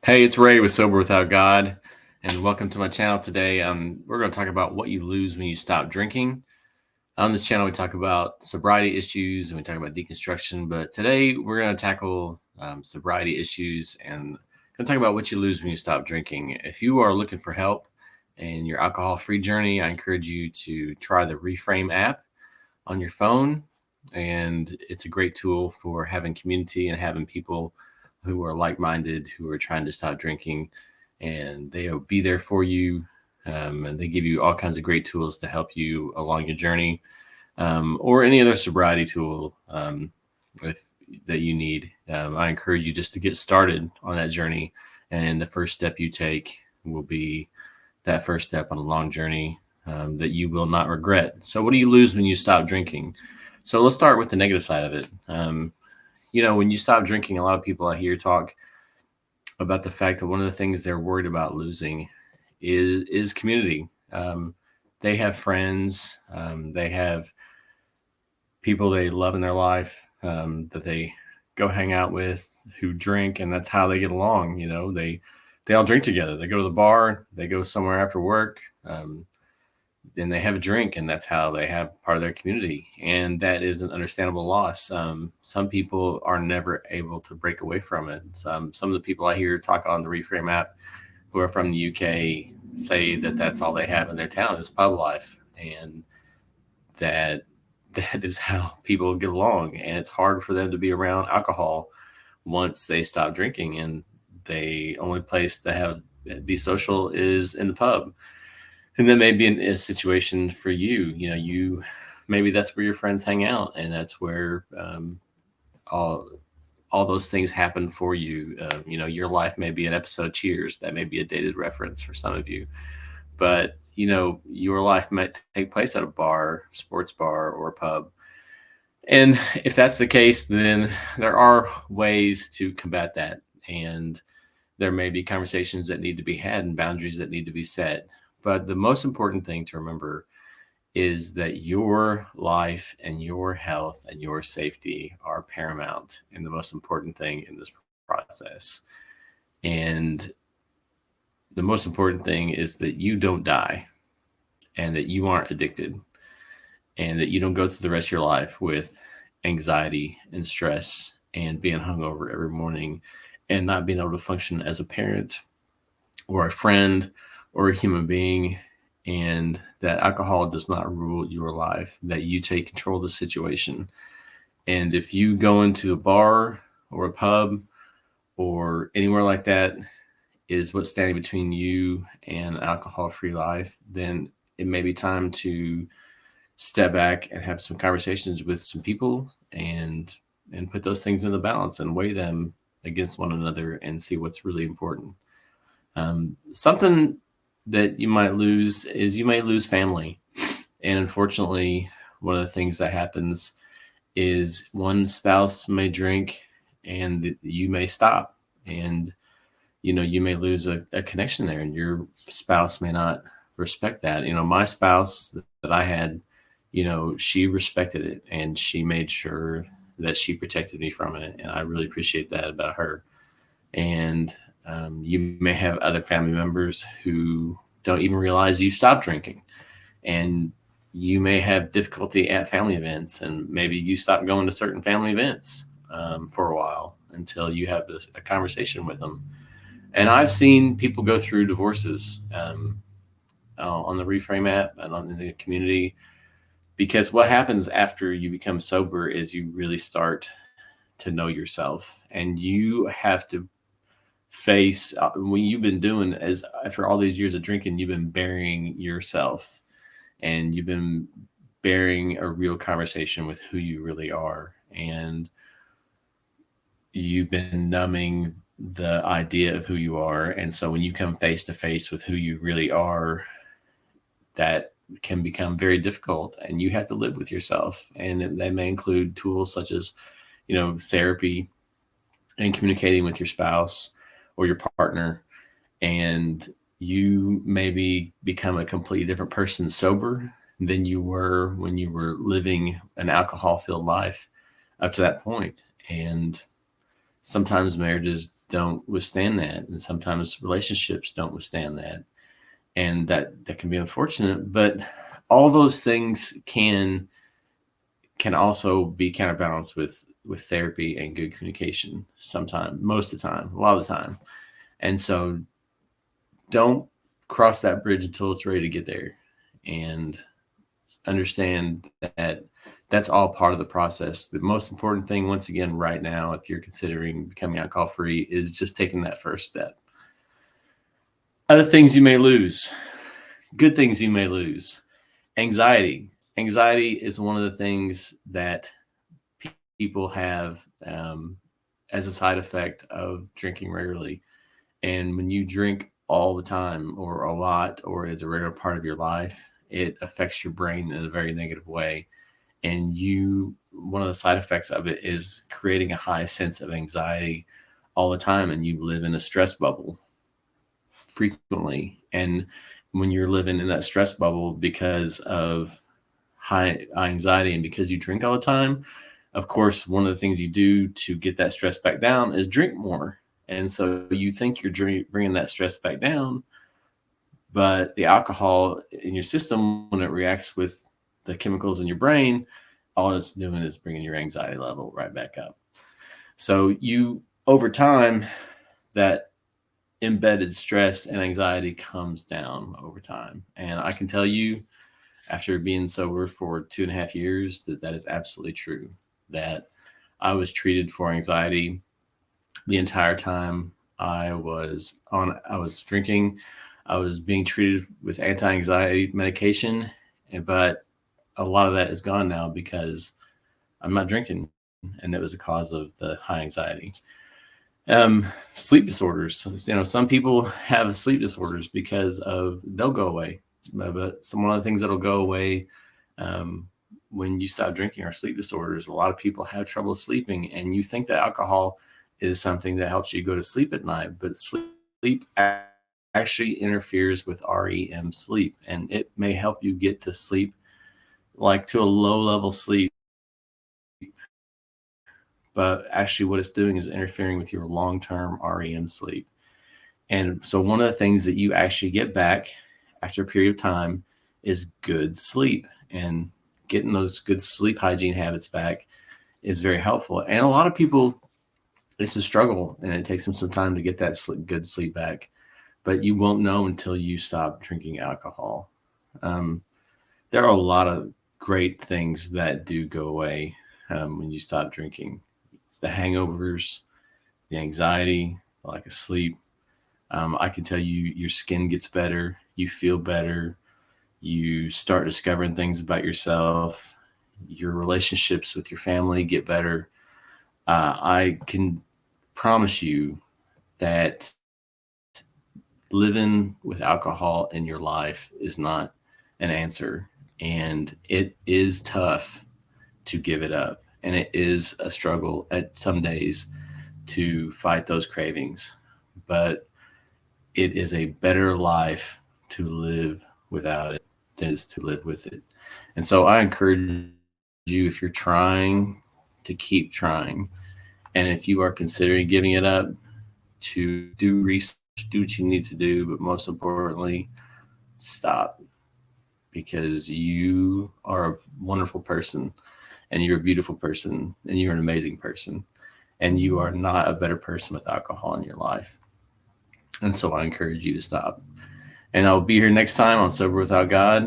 Hey, it's Ray with Sober Without God, and welcome to my channel today. We're going to talk about what you lose when you stop drinking. On this channel, we talk about sobriety issues and we talk about deconstruction, but today we're going to tackle sobriety issues and going to talk about what you lose when you stop drinking. If you are looking for help in your alcohol-free journey, I encourage you to try the Reframe app on your phone, and it's a great tool for having community and having people who are like-minded, who are trying to stop drinking, and they'll be there for you. And they give you all kinds of great tools to help you along your journey, or any other sobriety tool if that you need. I encourage you just to get started on that journey, and the first step you take will be that first step on a long journey that you will not regret. So, what do you lose when you stop drinking? So, let's start with the negative side of it. When you stop drinking, a lot of people I hear talk about the fact that one of the things they're worried about losing is community. They have friends, they have people they love in their life that they go hang out with who drink, and that's how they get along. They all drink together. They go to the bar, they go somewhere after work. Then they have a drink, and that's how they have part of their community. And that is an understandable loss. Some people are never able to break away from it. Some of the people I hear talk on the Reframe app who are from the UK say that that's all they have in their town is pub life, and that that is how people get along. And it's hard for them to be around alcohol once they stop drinking, and the only place to have be social is in the pub. And that may be a situation for you. You maybe that's where your friends hang out, and that's where all all those things happen for you. Your life may be an episode of Cheers. That may be a dated reference for some of you, but your life might take place at a bar, sports bar, or a pub. And if that's the case, then there are ways to combat that, and there may be conversations that need to be had and boundaries that need to be set. But the most important thing to remember is that your life and your health and your safety are paramount and the most important thing in this process. And the most important thing is that you don't die, and that you aren't addicted, and that you don't go through the rest of your life with anxiety and stress and being hungover every morning and not being able to function as a parent or a friend or a human being, and that alcohol does not rule your life, that you take control of the situation. And if you go into a bar or a pub or anywhere like that is what's standing between you and an alcohol-free life, then it may be time to step back and have some conversations with some people, and put those things in the balance and weigh them against one another and see what's really important. Something that you might lose is you may lose family. And unfortunately, one of the things that happens is one spouse may drink and you may stop. And, you may lose a connection there, and your spouse may not respect that. My spouse that I had, she respected it, and she made sure that she protected me from it. And I really appreciate that about her. And you may have other family members who don't even realize you stopped drinking, and you may have difficulty at family events, and maybe you stop going to certain family events for a while until you have a conversation with them. And I've seen people go through divorces on the Reframe app and on the community, because what happens after you become sober is you really start to know yourself, and you have to face when you've been doing as after all these years of drinking, you've been burying yourself, and you've been burying a real conversation with who you really are, and you've been numbing the idea of who you are. And so when you come face to face with who you really are, that can become very difficult, and you have to live with yourself. And that may include tools such as therapy and communicating with your spouse or your partner. And you maybe become a completely different person sober than you were when you were living an alcohol filled life up to that point. And sometimes marriages don't withstand that, and sometimes relationships don't withstand that, and that can be unfortunate. But all those things can also be counterbalanced with therapy and good communication. Sometimes, most of the time, a lot of the time. And so don't cross that bridge until it's ready to get there, and understand that that's all part of the process. The most important thing, once again, right now, if you're considering becoming alcohol free, is just taking that first step. Other things you may lose, good things you may lose. Anxiety. Anxiety is one of the things that people have as a side effect of drinking regularly. And when you drink all the time, or a lot, or as a regular part of your life, it affects your brain in a very negative way. And one of the side effects of it is creating a high sense of anxiety all the time. And you live in a stress bubble frequently. And when you're living in that stress bubble because of high anxiety and because you drink all the time, of course, one of the things you do to get that stress back down is drink more. And so you think you're bringing that stress back down, but the alcohol in your system, when it reacts with the chemicals in your brain, all it's doing is bringing your anxiety level right back up. So over time, that embedded stress and anxiety comes down over time. And I can tell you, after being sober for 2.5 years, that is absolutely true. That I was treated for anxiety the entire time I was drinking. I was being treated with anti-anxiety medication, but a lot of that is gone now because I'm not drinking, and that was the cause of the high anxiety. Sleep disorders. Some people have sleep disorders because they'll go away, but one of the things that'll go away when you stop drinking are sleep disorders. A lot of people have trouble sleeping, and you think that alcohol is something that helps you go to sleep at night, but sleep actually interferes with REM sleep, and it may help you get to sleep, like to a low level sleep, but actually what it's doing is interfering with your long-term REM sleep. And so one of the things that you actually get back after a period of time is good sleep, and getting those good sleep hygiene habits back is very helpful. And a lot of people, it's a struggle, and it takes them some time to get that good sleep back, but you won't know until you stop drinking alcohol. There are a lot of great things that do go away when you stop drinking. The hangovers, the anxiety, the lack of sleep. I can tell you, your skin gets better, you feel better, you start discovering things about yourself, your relationships with your family get better. I can promise you that living with alcohol in your life is not an answer, and it is tough to give it up, and it is a struggle at some days to fight those cravings, but it is a better life to live without it than is to live with it. And so I encourage you, if you're trying, to keep trying. And if you are considering giving it up, to do research, do what you need to do, but most importantly, stop, because you are a wonderful person, and you're a beautiful person, and you're an amazing person, and you are not a better person with alcohol in your life. And so I encourage you to stop. And I'll be here next time on Sober Without God.